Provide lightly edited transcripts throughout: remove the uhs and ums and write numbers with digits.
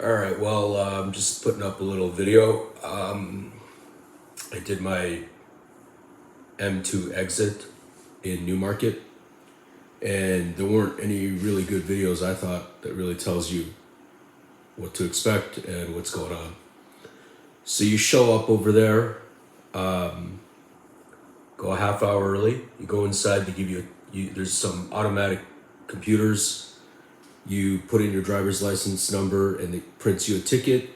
All right, well, I'm just putting up a little video. I did my M2 exit in Newmarket, and there weren't any really good videos, I thought, that really tells you what to expect and what's going on. So you show up over there, go a half hour early, you go inside, they give there's some automatic computers. You put in your driver's license number and it prints you a ticket.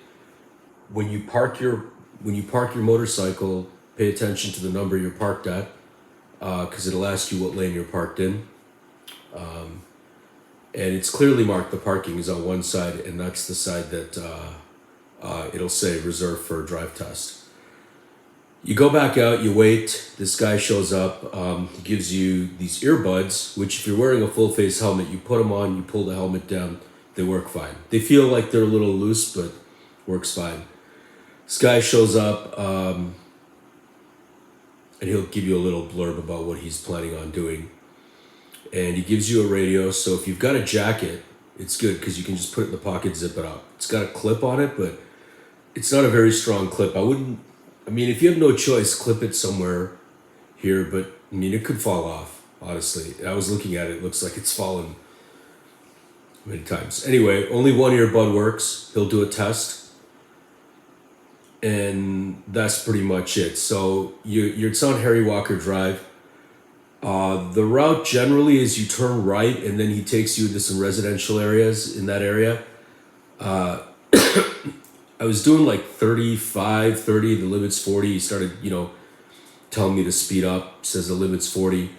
When you park your motorcycle, pay attention to the number you're parked at, because it'll ask you what lane you're parked in. And it's clearly marked the parking is on one side, and that's the side that it'll say reserved for a drive test. You go back out, you wait, this guy shows up, he gives you these earbuds, which if you're wearing a full face helmet, you put them on, you pull the helmet down, they work fine. They feel like they're a little loose, but works fine. This guy shows up, and he'll give you a little blurb about what he's planning on doing. And he gives you a radio, so if you've got a jacket, it's good because you can just put it in the pocket, zip it up. It's got a clip on it, but it's not a very strong clip. If you have no choice, clip it somewhere here, but it could fall off, honestly. I was looking at it, it looks like it's fallen many times. Anyway, only one earbud works. He'll do a test, and that's pretty much it. So it's on Harry Walker Drive. The route generally is you turn right, and then he takes you into some residential areas in that area. I was doing like 35, 30, the limit's 40. He started, telling me to speed up, says the limit's 40.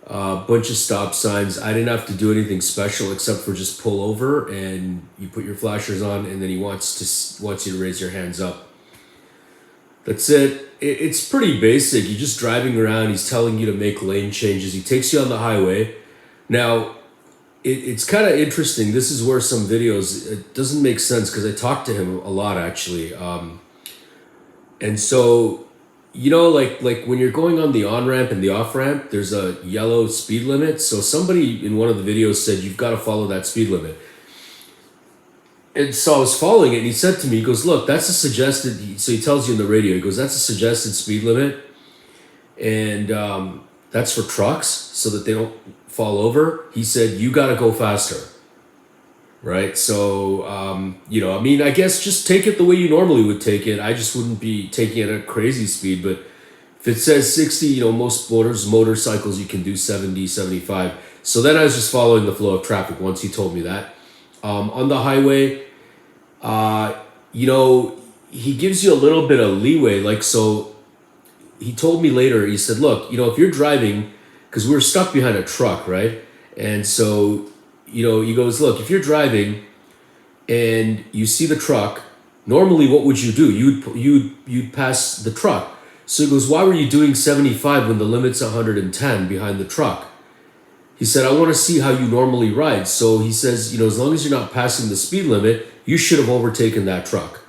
Bunch of stop signs. I didn't have to do anything special except for just pull over and you put your flashers on, and then he wants you to raise your hands up. That's it. It's pretty basic. You're just driving around. He's telling you to make lane changes. He takes you on the highway. Now, it's kind of interesting. This is where some videos, it doesn't make sense because I talked to him a lot, actually. And so, like when you're going on the on-ramp and the off-ramp, there's a yellow speed limit. So somebody in one of the videos said, you've got to follow that speed limit. And so I was following it, and he said to me, he goes, look, that's a suggested, so he tells you in the radio, he goes, that's a suggested speed limit, and that's for trucks, so that they don't fall over. He said, you got to go faster, right? So, I guess just take it the way you normally would take it. I just wouldn't be taking it at a crazy speed, but if it says 60, most motorcycles, you can do 70, 75. So then I was just following the flow of traffic once he told me that. On the highway, he gives you a little bit of leeway. So he told me later, he said, look, if you're driving, because we were stuck behind a truck, right? And so, he goes, look, if you're driving and you see the truck, normally what would you do? You'd pass the truck. So he goes, why were you doing 75 when the limit's 110 behind the truck? He said, I want to see how you normally ride. So he says, as long as you're not passing the speed limit, you should have overtaken that truck,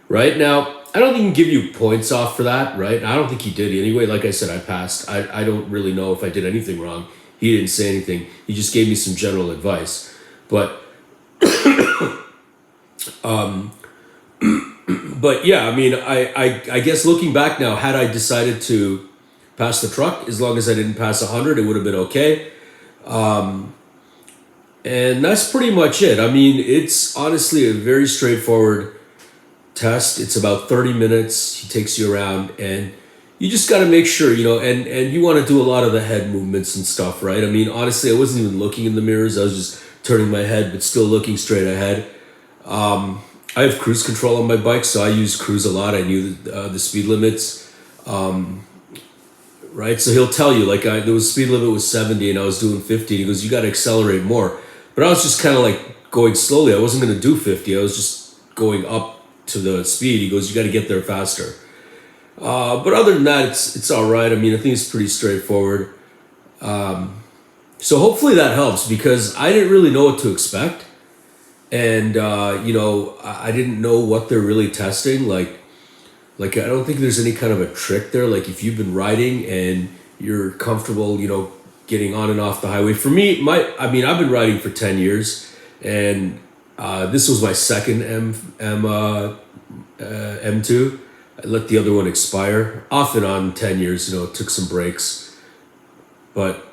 right? Now, I don't think he can give you points off for that, right? I don't think he did anyway. Like I said, I passed. I don't really know if I did anything wrong. He didn't say anything. He just gave me some general advice. But, but yeah, I guess looking back now, had I decided to pass the truck, as long as I didn't pass 100, it would have been okay. And that's pretty much it. It's honestly a very straightforward test. It's about 30 minutes. He takes you around, and you just got to make sure, and you want to do a lot of the head movements and stuff, right? Honestly, I wasn't even looking in the mirrors. I was just turning my head, but still looking straight ahead. I have cruise control on my bike, so I use cruise a lot. I knew the speed limits. Right, so he'll tell you, the speed limit was 70 and I was doing 50. He goes, you got to accelerate more. But I was just kind of going slowly. I wasn't going to do 50. I was just going up to the speed. He goes, you got to get there faster. But other than that, it's all right. I think it's pretty straightforward. So hopefully that helps, because I didn't really know what to expect. And, I didn't know what they're really testing. I don't think there's any kind of a trick there. If you've been riding and you're comfortable, getting on and off the highway. For me, I've been riding for 10 years, and This was my second M2. I let the other one expire off and on 10 years. You know, it took some breaks, but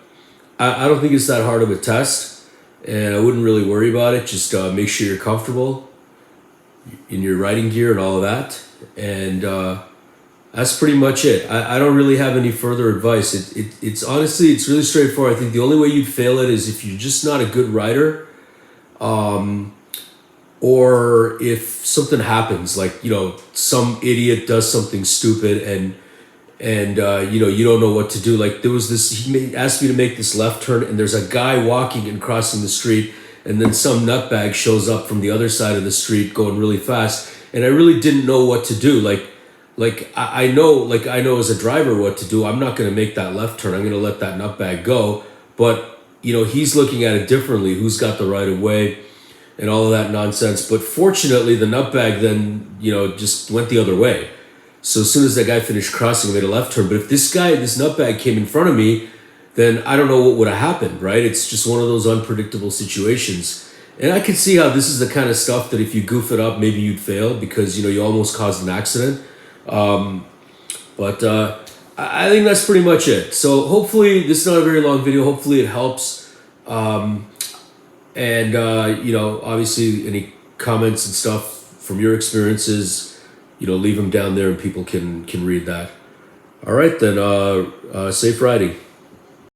I don't think it's that hard of a test, and I wouldn't really worry about it. Just make sure you're comfortable in your riding gear and all of that, and that's pretty much it. I don't really have any further advice. It's honestly, it's really straightforward. I think the only way you'd fail it is if you're just not a good rider, or if something happens, like, you know, some idiot does something stupid and you know, you don't know what to do. Like, there was this, asked me to make this left turn, and there's a guy walking and crossing the street, and then some nutbag shows up from the other side of the street going really fast, and I really didn't know what to do. I know as a driver what to do. I'm not going to make that left turn. I'm going to let that nutbag go. But, you know, he's looking at it differently. Who's got the right of way and all of that nonsense. But fortunately, the nutbag then, you know, just went the other way. So as soon as that guy finished crossing, I made a left turn. But if this nutbag came in front of me, then I don't know what would have happened, right? It's just one of those unpredictable situations. And I can see how this is the kind of stuff that if you goof it up, maybe you'd fail because, you know, you almost caused an accident. But I think that's pretty much it. So hopefully this is not a very long video. Hopefully it helps. You know, obviously any comments and stuff from your experiences, you know, leave them down there and people can read that. All right, then, safe riding.